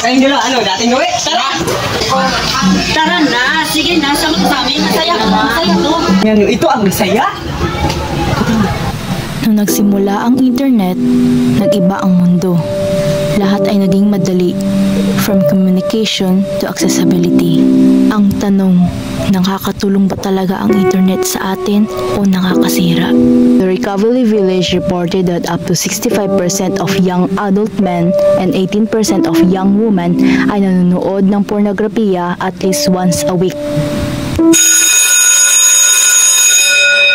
kayong dalawa, ano, dating gawin? Tara! Tara na, sige na, sama ka sa amin. Masaya to. Yan, ito ang masaya. Nung nagsimula ang internet, nag-iba ang mundo. Lahat ay naging madali, from communication to accessibility. Ang tanong, nakakatulong ba talaga ang internet sa atin o nakakasira? The Recovery Village reported that up to 65% of young adult men and 18% of young women ay nanonood ng pornografiya at least once a week.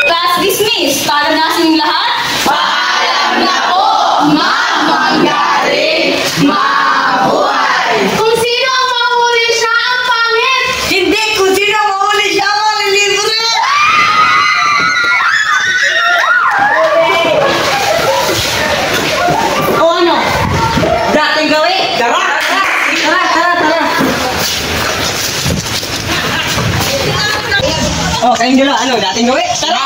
Class dismissed! Paalam na sa inyong lahat? Paalam na po! Mamanggaring! Mabuhay! Kung sino ang mahuli siya ang pangit! Hindi, kung sino mahuli siya, malilibre! O ano? Dating gawin. Tara! Tara. Oh, kayong dalawa, ano, dating gawin? Tara!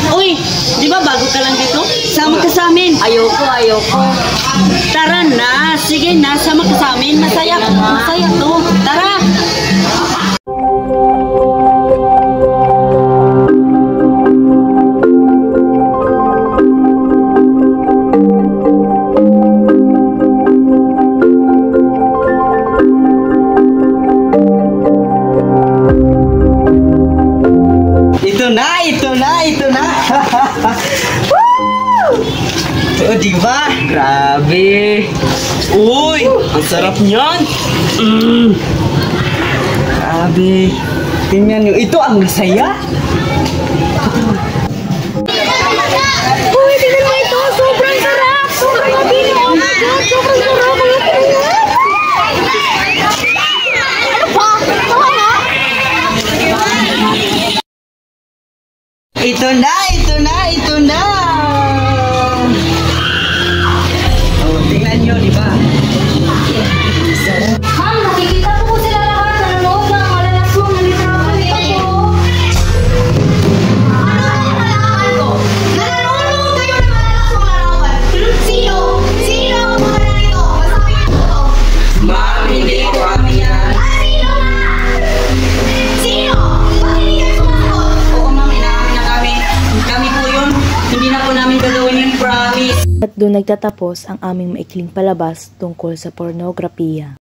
Uy, di ba bago ka lang dito? Sama ka sa amin. Ayoko. Tara na, sige na, sama ka sa amin. Masaya to. Tara! Ito na! Woo! O, diba? Grabe! Uy! Ang sarap niyan! Grabe! Tingnan nyo, ito ang masaya! Uy, tingnan mo ito! Sobrang sarap! Sobrang mabili! Oh my God! Sobrang sarap! Ano pa? Ito na! Oh, tingnan nyo, diba? Ma'am, nakikita po sila lahat. Nanonood ng malalaswang na litrato nito po. Ano ang malaman ko? Nanonood kayo ng malalaswang larawan. Sino? Sino ang mga narito? Masabi niyo po to. Ma'am, hindi ko kami yan. Sino na? Sino? Bakit hindi kayo sumasagot? Oo, ma'am, inaamin na kami. Kami po yun. Hindi na po namin gagawin yung promise. At doon nagtatapos ang aming maikling palabas tungkol sa pornografiya.